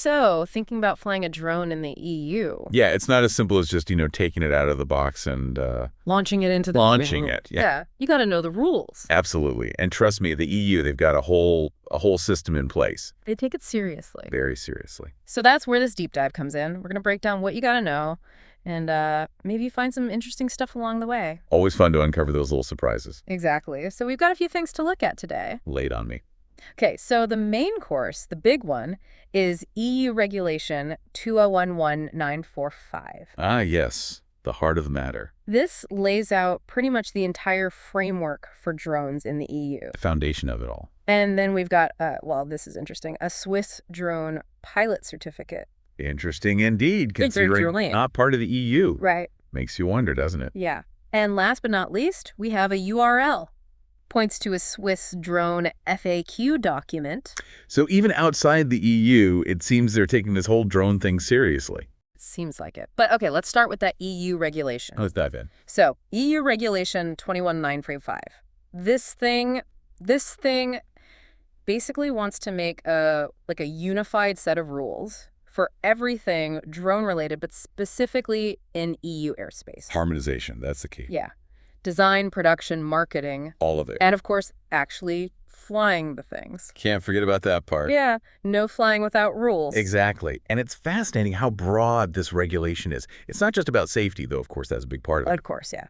So, thinking about flying a drone in the EU. Yeah, it's not as simple as just, taking it out of the box and Launching it into the... launching it. Yeah, You got to know the rules. absolutely. And trust me, the EU, they've got a whole system in place. They take it seriously. Very seriously. So that's where this deep dive comes in. We're going to break down what you got to know and maybe find some interesting stuff along the way. Always fun to uncover those little surprises. Exactly. So we've got a few things to look at today. Laid on me. Okay, so the main course, the big one, is EU Regulation 2011945. Ah, yes. The heart of the matter. This lays out pretty much the entire framework for drones in the EU. The foundation of it all. And then we've got, well, this is interesting, a Swiss drone pilot certificate. Interesting indeed, considering not part of the EU. Right. Makes you wonder, doesn't it? Yeah. And last but not least, we have a URL. Points to a Swiss drone FAQ document. So even outside the EU, it seems they're taking this whole drone thing seriously. Seems like it. But okay, let's start with that EU regulation. Let's dive in. So, EU Regulation 21945. This thing basically wants to make a unified set of rules for everything drone-related, but specifically in EU airspace. Harmonization, that's the key. Yeah. Design, production, marketing. All of it. And, of course, actually flying the things. Can't forget about that part. Yeah, no flying without rules. Exactly. And it's fascinating how broad this regulation is. It's not just about safety, though, of course, that's a big part of it. Of course, yeah.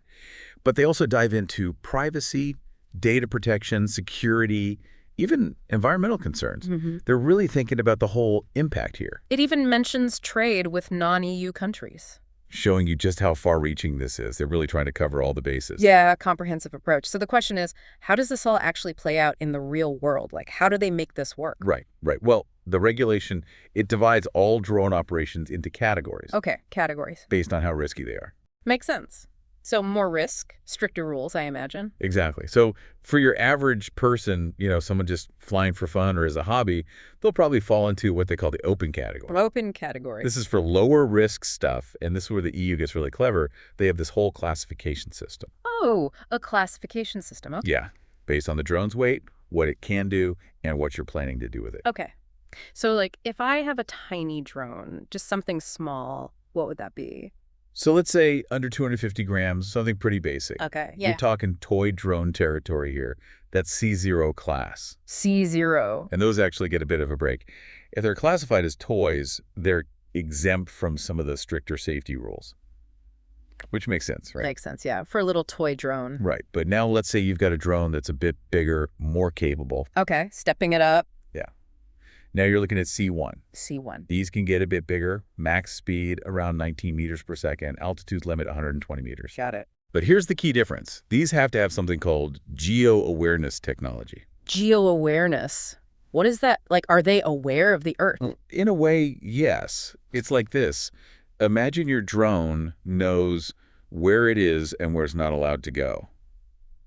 But they also dive into privacy, data protection, security, even environmental concerns. They're really thinking about the whole impact here. It even mentions trade with non-EU countries. Showing you just how far-reaching this is. They're really trying to cover all the bases. Yeah, a comprehensive approach. So the question is, how does this all actually play out in the real world? Like, how do they make this work? Right. Well, the regulation, it divides all drone operations into categories. Okay, categories. Based on how risky they are. Makes sense. So more risk, stricter rules, I imagine. Exactly. So for your average person, someone just flying for fun or as a hobby, they'll probably fall into what they call the open category. Open category. This is for lower risk stuff, and this is where the EU gets really clever. They have this whole classification system. Oh, a classification system. Okay. Yeah, based on the drone's weight, what it can do, and what you're planning to do with it. Okay. So, if I have a tiny drone, just something small, what would that be? So let's say under 250 grams, something pretty basic. Okay, yeah. You're talking toy drone territory here. That's C0 class. C0. And those actually get a bit of a break. If they're classified as toys, they're exempt from some of the stricter safety rules. Which makes sense, right? Makes sense, yeah. For a little toy drone. Right. But now let's say you've got a drone that's a bit bigger, more capable. Okay, stepping it up. Yeah. Now you're looking at C1. C1. These can get a bit bigger, max speed around 19 meters per second, altitude limit 120 meters. Got it. But here's the key difference. These have to have something called geo-awareness technology. Geo-awareness? What is that? Are they aware of the Earth? In a way, yes. It's like this. Imagine your drone knows where it is and where it's not allowed to go.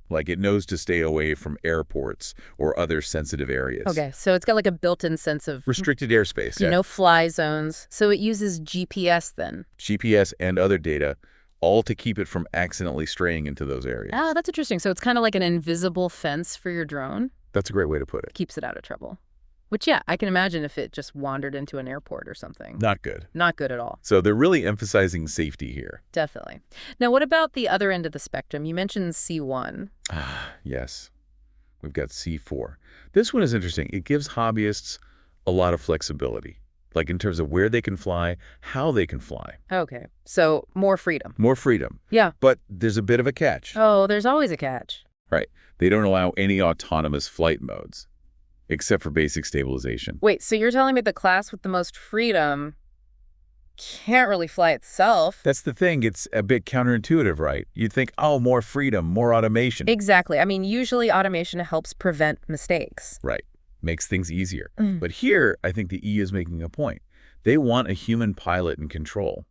Like it knows to stay away from airports or other sensitive areas. Okay, so it's got a built-in sense of... Restricted airspace, yeah. No-fly zones. So it uses GPS then? GPS and other data, all to keep it from accidentally straying into those areas. Ah, that's interesting. So it's kind of like an invisible fence for your drone? That's a great way to put it. Keeps it out of trouble. Which, yeah, I can imagine if it just wandered into an airport or something. Not good. Not good at all. So they're really emphasizing safety here. Definitely. Now, what about the other end of the spectrum? You mentioned C1. Yes. We've got C4. This one is interesting. It gives hobbyists a lot of flexibility, like in terms of where they can fly, how they can fly. Okay. So more freedom. More freedom. Yeah. But there's a bit of a catch. Oh, there's always a catch. Right. They don't allow any autonomous flight modes, except for basic stabilization. Wait, so you're telling me the class with the most freedom can't really fly itself? That's the thing. It's a bit counterintuitive, right? You'd think, oh, more freedom, more automation. Exactly. I mean, usually automation helps prevent mistakes. Right. Makes things easier. But here, I think the EU is making a point. They want a human pilot in control.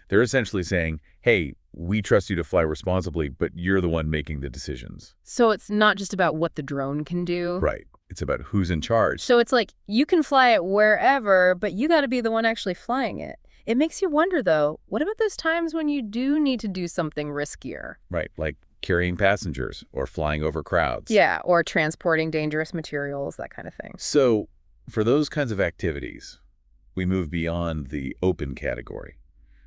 They're essentially saying, hey, we trust you to fly responsibly, but you're the one making the decisions. So it's not just about what the drone can do? Right. It's about who's in charge. So it's like, you can fly it wherever, but you got to be the one actually flying it. It makes you wonder, though, what about those times when you do need to do something riskier? Right, like carrying passengers or flying over crowds. Yeah, or transporting dangerous materials, that kind of thing. So for those kinds of activities, We move beyond the open category.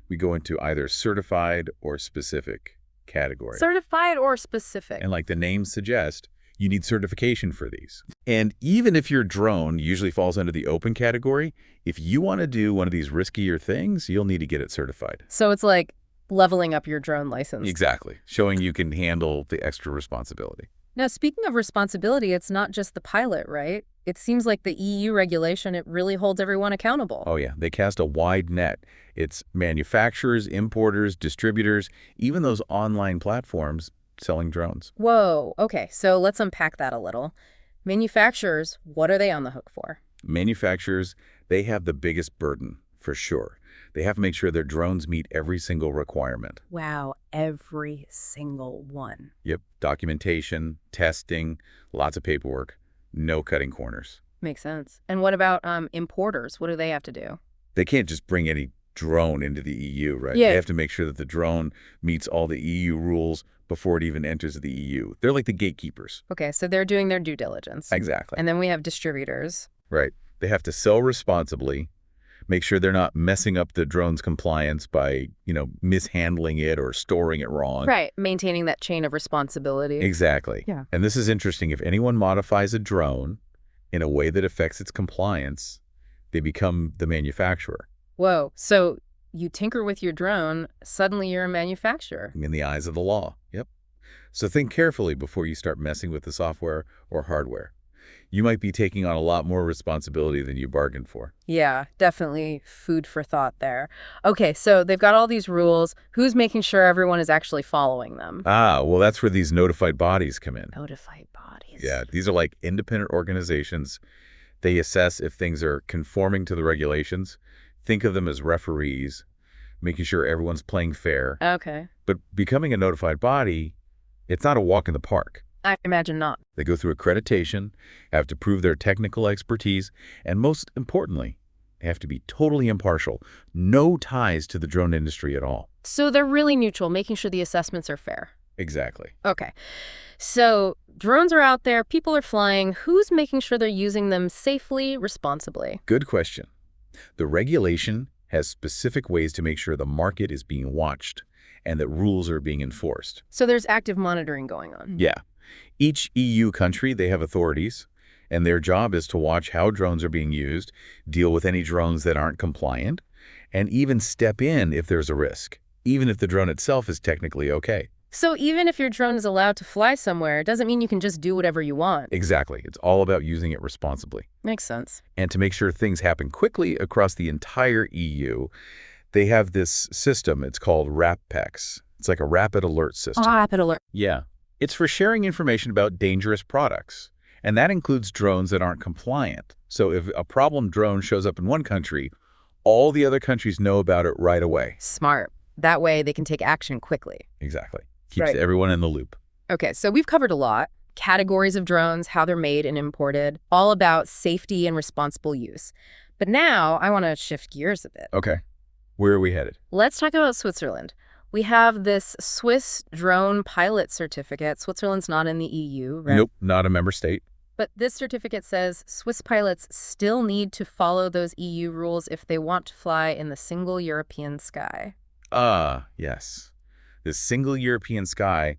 We go into either certified or specific category. Certified or specific? And like the names suggest, you need certification for these. And even if your drone usually falls under the open category, if you want to do one of these riskier things, you'll need to get it certified. So it's like leveling up your drone license. Exactly. Showing you can handle the extra responsibility. Now, speaking of responsibility, it's not just the pilot, right? It seems like the EU regulation, it really holds everyone accountable. Oh yeah, they cast a wide net. It's manufacturers, importers, distributors, even those online platforms selling drones. Whoa, okay, so let's unpack that a little. Manufacturers, what are they on the hook for? Manufacturers, they have the biggest burden, for sure. They have to make sure their drones meet every single requirement. Wow, every single one. Yep, documentation, testing, lots of paperwork, no cutting corners. Makes sense. And what about importers? What do they have to do? They can't just bring any drone into the EU, right? Yeah. They have to make sure that the drone meets all the EU rules before it even enters the EU. They're like the gatekeepers. Okay, so they're doing their due diligence. Exactly. And then we have distributors. Right. They have to sell responsibly, make sure they're not messing up the drone's compliance by, mishandling it or storing it wrong. Right, maintaining that chain of responsibility. Exactly. Yeah. And this is interesting. If anyone modifies a drone in a way that affects its compliance, they become the manufacturer. Whoa, so you tinker with your drone, suddenly you're a manufacturer. In the eyes of the law. Yep. So think carefully before you start messing with the software or hardware. You might be taking on a lot more responsibility than you bargained for. Yeah, definitely food for thought there. Okay, so they've got all these rules. Who's making sure everyone is actually following them? Ah, well, that's where these notified bodies come in. Notified bodies. Yeah, these are like independent organizations. They assess if things are conforming to the regulations. Think of them as referees, making sure everyone's playing fair. Okay. But becoming a notified body, it's not a walk in the park. I imagine not. They go through accreditation, have to prove their technical expertise, and most importantly, they have to be totally impartial, no ties to the drone industry at all. So they're really neutral, making sure the assessments are fair. Exactly. Okay. So drones are out there, people are flying. Who's making sure they're using them safely, responsibly? Good question. The regulation has specific ways to make sure the market is being watched and that rules are being enforced. So there's active monitoring going on. Yeah. Each EU country, they have authorities, and their job is to watch how drones are being used, deal with any drones that aren't compliant, and even step in if there's a risk, even if the drone itself is technically okay. So even if your drone is allowed to fly somewhere, it doesn't mean you can just do whatever you want. Exactly. It's all about using it responsibly. Makes sense. And to make sure things happen quickly across the entire EU, they have this system. It's called RAPEX. It's like a rapid alert system. Rapid alert. Yeah. It's for sharing information about dangerous products. And that includes drones that aren't compliant. So if a problem drone shows up in one country, all the other countries know about it right away. Smart. That way they can take action quickly. Exactly. Keeps Right. everyone in the loop. Okay, so we've covered a lot. Categories of drones, how they're made and imported, all about safety and responsible use. But now I want to shift gears a bit. Okay. Where are we headed? Let's talk about Switzerland. We have this Swiss drone pilot certificate. Switzerland's not in the EU, right? Nope, not a member state. But this certificate says Swiss pilots still need to follow those EU rules if they want to fly in the single European sky. Yes. The single European sky,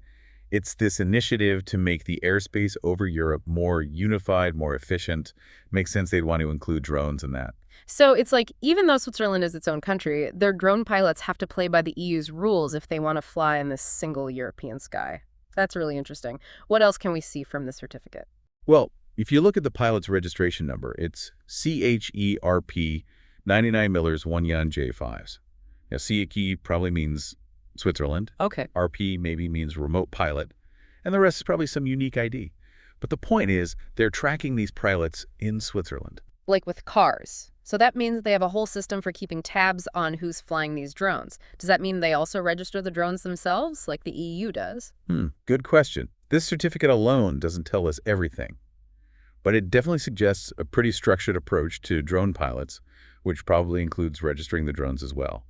it's this initiative to make the airspace over Europe more unified, more efficient. Makes sense they'd want to include drones in that. So it's like, even though Switzerland is its own country, their drone pilots have to play by the EU's rules if they want to fly in this single European sky. That's really interesting. What else can we see from the certificate? Well, if you look at the pilot's registration number, it's CHERP 99 Millers 1 Yan J5s. Now, CHE probably means Switzerland. Okay. RP maybe means remote pilot. And the rest is probably some unique ID. But the point is, they're tracking these pilots in Switzerland. Like with cars. So that means they have a whole system for keeping tabs on who's flying these drones. Does that mean they also register the drones themselves, like the EU does? Good question. This certificate alone doesn't tell us everything. But it definitely suggests a pretty structured approach to drone pilots, which probably includes registering the drones as well.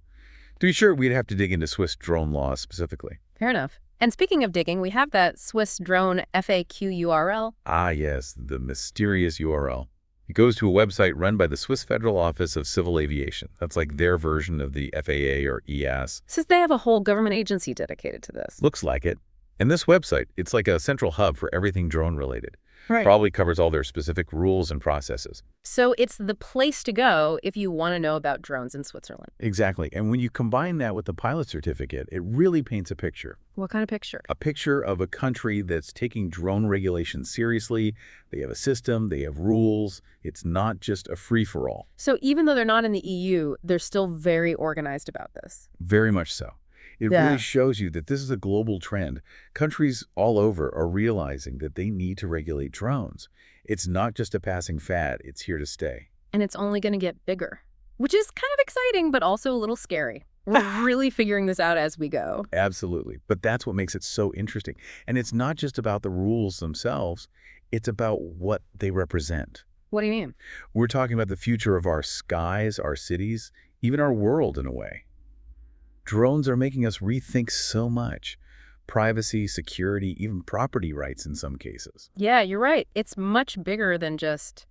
To be sure, we'd have to dig into Swiss drone law specifically. Fair enough. And speaking of digging, we have that Swiss drone FAQ URL. Ah, yes, the mysterious URL. It goes to a website run by the Swiss Federal Office of Civil Aviation. That's like their version of the FAA or EAS. Since they have a whole government agency dedicated to this. Looks like it. And this website, it's like a central hub for everything drone-related. Right. Probably covers all their specific rules and processes. So it's the place to go if you want to know about drones in Switzerland. Exactly. And when you combine that with the pilot certificate, it really paints a picture. What kind of picture? A picture of a country that's taking drone regulation seriously. They have a system, they have rules. It's not just a free-for-all. So even though they're not in the EU, they're still very organized about this. Very much so. It really shows you that this is a global trend. Countries all over are realizing that they need to regulate drones. It's not just a passing fad, it's here to stay. And it's only going to get bigger, which is kind of exciting, but also a little scary. We're really figuring this out as we go. Absolutely. But that's what makes it so interesting. And it's not just about the rules themselves, it's about what they represent. What do you mean? We're talking about the future of our skies, our cities, even our world in a way. Drones are making us rethink so much. Privacy, security, even property rights in some cases. Yeah, you're right. It's much bigger than just,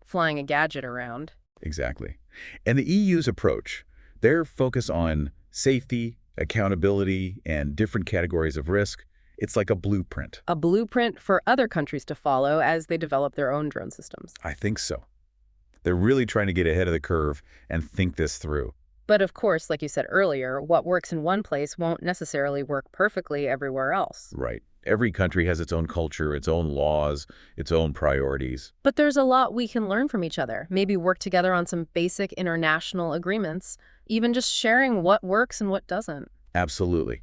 flying a gadget around. Exactly. And the EU's approach, their focus on safety, accountability, and different categories of risk, it's like a blueprint. A blueprint for other countries to follow as they develop their own drone systems. I think so. They're really trying to get ahead of the curve and think this through. But of course, like you said earlier, what works in one place won't necessarily work perfectly everywhere else. Right. Every country has its own culture, its own laws, its own priorities. But there's a lot we can learn from each other. Maybe work together on some basic international agreements, even just sharing what works and what doesn't. Absolutely.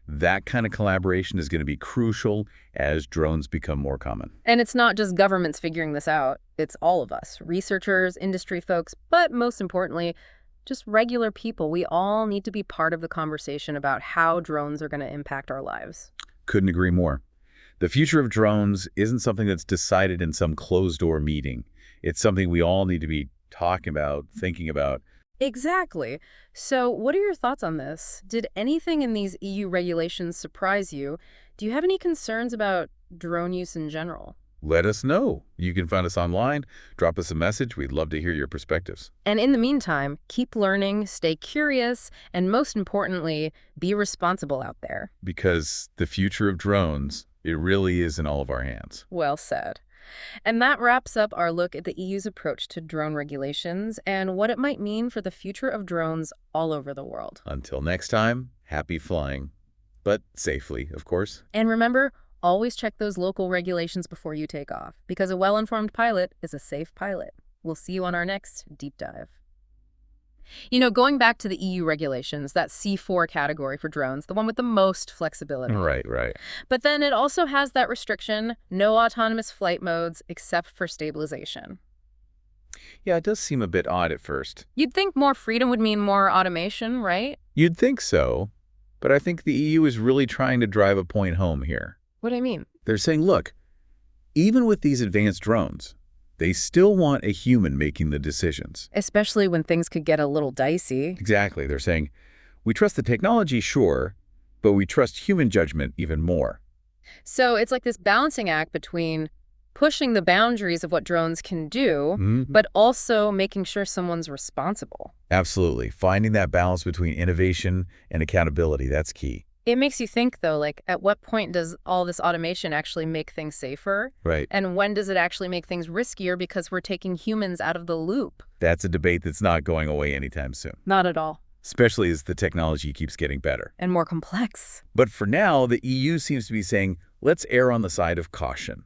That kind of collaboration is going to be crucial as drones become more common. And it's not just governments figuring this out. It's all of us, researchers, industry folks, but most importantly, just regular people. We all need to be part of the conversation about how drones are going to impact our lives. Couldn't agree more. The future of drones isn't something that's decided in some closed-door meeting. It's something we all need to be talking about, thinking about. Exactly. So what are your thoughts on this? Did anything in these EU regulations surprise you? Do you have any concerns about drone use in general? Let us know. You can find us online. Drop us a message. We'd love to hear your perspectives. And in the meantime, keep learning, stay curious, and most importantly, be responsible out there. Because the future of drones, it really is in all of our hands. Well said. And that wraps up our look at the EU's approach to drone regulations and what it might mean for the future of drones all over the world. Until next time, happy flying. But safely, of course. And remember, always check those local regulations before you take off, because a well-informed pilot is a safe pilot. We'll see you on our next deep dive. Going back to the EU regulations, that C4 category for drones, the one with the most flexibility. Right. But then it also has that restriction, no autonomous flight modes except for stabilization. Yeah, it does seem a bit odd at first. You'd think more freedom would mean more automation, right? You'd think so, but I think the EU is really trying to drive a point home here. What do I mean? They're saying, look, even with these advanced drones, they still want a human making the decisions. Especially when things could get a little dicey. Exactly. They're saying, we trust the technology, sure, but we trust human judgment even more. So it's like this balancing act between pushing the boundaries of what drones can do, but also making sure someone's responsible. Absolutely. Finding that balance between innovation and accountability, that's key. It makes you think, though, at what point does all this automation actually make things safer? Right. And when does it actually make things riskier because we're taking humans out of the loop? That's a debate that's not going away anytime soon. Not at all. Especially as the technology keeps getting better. And more complex. But for now, the EU seems to be saying, let's err on the side of caution.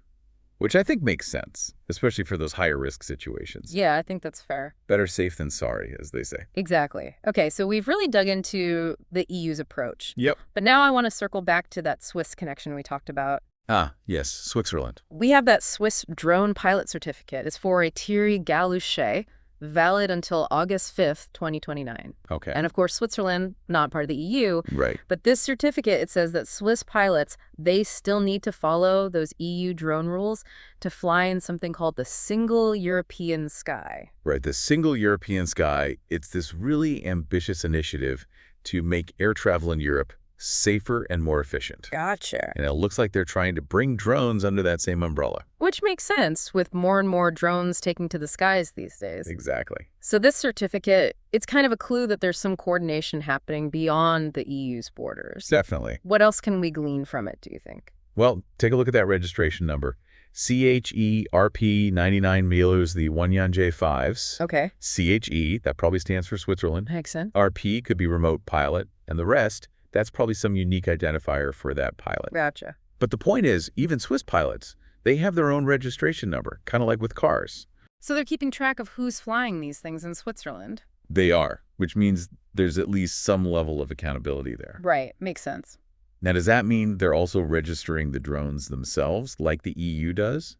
Which I think makes sense, especially for those higher risk situations. Yeah, I think that's fair. Better safe than sorry, as they say. Exactly. Okay, so we've really dug into the EU's approach. Yep. But now I want to circle back to that Swiss connection we talked about. Ah, yes, Switzerland. We have that Swiss drone pilot certificate. It's for a Thierry Galouchet, valid until August 5th, 2029. Okay. And of course, Switzerland, not part of the EU. Right. But this certificate, it says that Swiss pilots, they still need to follow those EU drone rules to fly in something called the Single European Sky. Right, the Single European Sky, it's this really ambitious initiative to make air travel in Europe safer and more efficient. Gotcha. And it looks like they're trying to bring drones under that same umbrella. Which makes sense with more and more drones taking to the skies these days. Exactly. So this certificate, it's kind of a clue that there's some coordination happening beyond the EU's borders. Definitely. What else can we glean from it, do you think? Well, take a look at that registration number. CHERP 99 Milos, the Wanyan J5s. Okay. CHE, that probably stands for Switzerland. Makes sense. RP could be remote pilot, and the rest, that's probably some unique identifier for that pilot. Gotcha. But the point is, even Swiss pilots, they have their own registration number, kind of like with cars. So they're keeping track of who's flying these things in Switzerland. They are, which means there's at least some level of accountability there. Right. Makes sense. Now, does that mean they're also registering the drones themselves, like the EU does?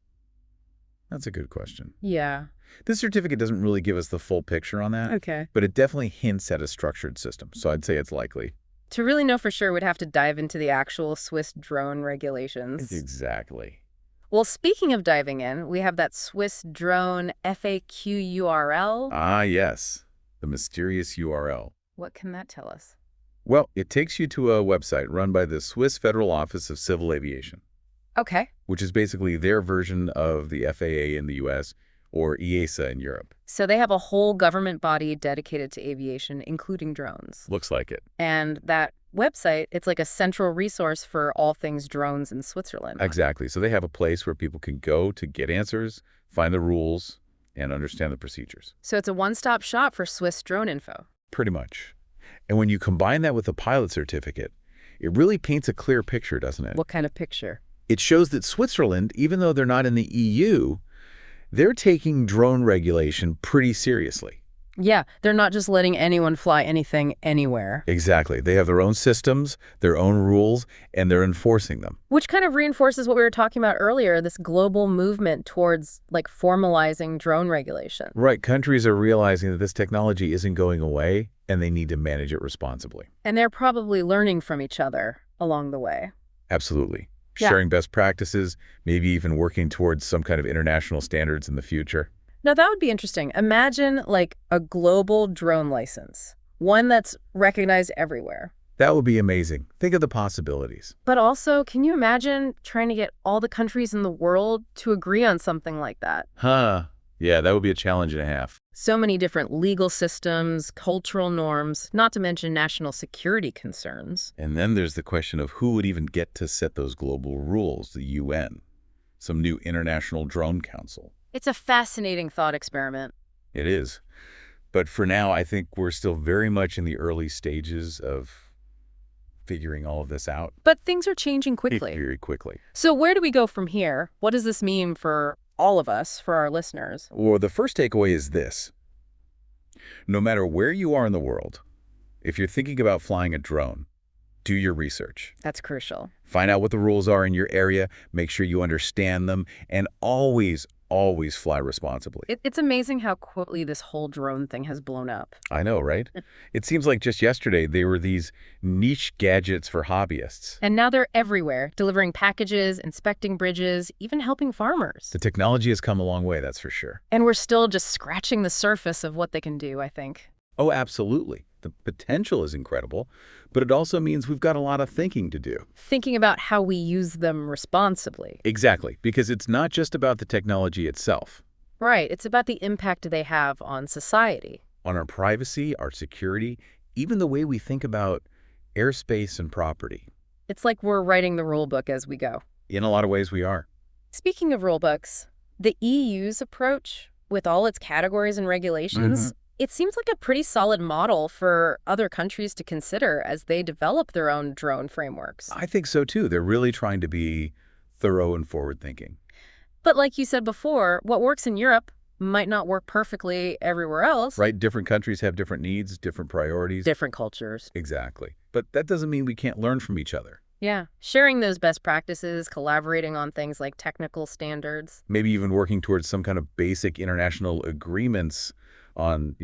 That's a good question. Yeah. This certificate doesn't really give us the full picture on that, Okay. but it definitely hints at a structured system, so I'd say it's likely. To really know for sure, we'd have to dive into the actual Swiss drone regulations. Exactly. Well, speaking of diving in, we have that Swiss drone FAQ URL. Ah, yes, the mysterious URL. What can that tell us? Well, it takes you to a website run by the Swiss Federal Office of Civil Aviation, Okay. which is basically their version of the FAA in the US or EASA in Europe. So they have a whole government body dedicated to aviation, including drones. Looks like it. And that website, it's like a central resource for all things drones in Switzerland. Exactly. So they have a place where people can go to get answers, find the rules, and understand the procedures. So it's a one-stop shop for Swiss drone info. Pretty much. And when you combine that with the pilot certificate, it really paints a clear picture, doesn't it? What kind of picture? It shows that Switzerland, even though they're not in the EU, they're taking drone regulation pretty seriously. Yeah, they're not just letting anyone fly anything anywhere. Exactly. They have their own systems, their own rules, and they're enforcing them. Which kind of reinforces what we were talking about earlier, this global movement towards like formalizing drone regulation. Right. Countries are realizing that this technology isn't going away, and they need to manage it responsibly. And they're probably learning from each other along the way. Absolutely. Yeah. Sharing best practices, maybe even working towards some kind of international standards in the future. Now, that would be interesting. Imagine like a global drone license, one that's recognized everywhere. That would be amazing. Think of the possibilities. But also, can you imagine trying to get all the countries in the world to agree on something like that? Huh. Yeah, that would be a challenge and a half. So many different legal systems, cultural norms, not to mention national security concerns. And then there's the question of who would even get to set those global rules, the UN, some new international drone council. It's a fascinating thought experiment. It is. But for now, I think we're still very much in the early stages of figuring all of this out. But things are changing quickly. Very quickly. So where do we go from here? What does this mean for all of us, for our listeners? Well, the first takeaway is this. No matter where you are in the world, if you're thinking about flying a drone, do your research. That's crucial. Find out what the rules are in your area, make sure you understand them, and always fly responsibly. It's amazing how quickly this whole drone thing has blown up. I know, right? It seems like just yesterday they were these niche gadgets for hobbyists. And now they're everywhere, delivering packages, inspecting bridges, even helping farmers. The technology has come a long way, that's for sure. And we're still just scratching the surface of what they can do, I think. Oh, absolutely. The potential is incredible, but it also means we've got a lot of thinking to do. Thinking about how we use them responsibly. Exactly, because it's not just about the technology itself. Right, it's about the impact they have on society. On our privacy, our security, even the way we think about airspace and property. It's like we're writing the rule book as we go. In a lot of ways, we are. Speaking of rule books, the EU's approach, with all its categories and regulations, it seems like a pretty solid model for other countries to consider as they develop their own drone frameworks. I think so, too. They're really trying to be thorough and forward-thinking. But like you said before, what works in Europe might not work perfectly everywhere else. Right? Different countries have different needs, different priorities. Different cultures. Exactly. But that doesn't mean we can't learn from each other. Yeah. Sharing those best practices, collaborating on things like technical standards. Maybe even working towards some kind of basic international agreements on,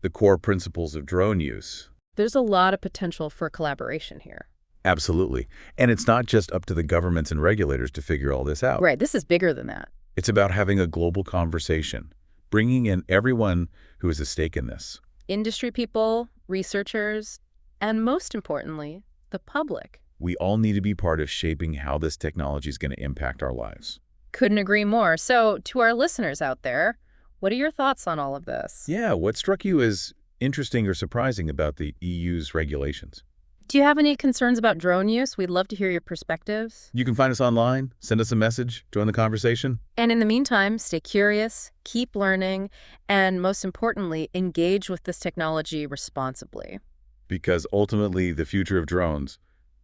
the core principles of drone use. There's a lot of potential for collaboration here. Absolutely. And it's not just up to the governments and regulators to figure all this out. Right. This is bigger than that. It's about having a global conversation, bringing in everyone who has a stake in this. Industry people, researchers, and most importantly, the public. We all need to be part of shaping how this technology is going to impact our lives. Couldn't agree more. So, to our listeners out there, what are your thoughts on all of this? Yeah, what struck you as interesting or surprising about the EU's regulations? Do you have any concerns about drone use? We'd love to hear your perspectives. You can find us online, send us a message, join the conversation. And in the meantime, stay curious, keep learning, and most importantly, engage with this technology responsibly. Because ultimately, the future of drones,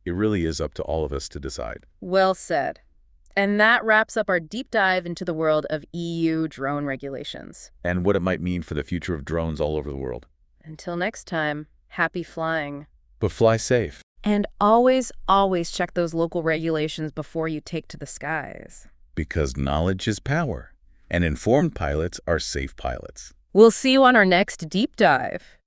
it really is up to all of us to decide. Well said. And that wraps up our deep dive into the world of EU drone regulations. And what it might mean for the future of drones all over the world. Until next time, happy flying. But fly safe. And always, always check those local regulations before you take to the skies. Because knowledge is power, and informed pilots are safe pilots. We'll see you on our next deep dive.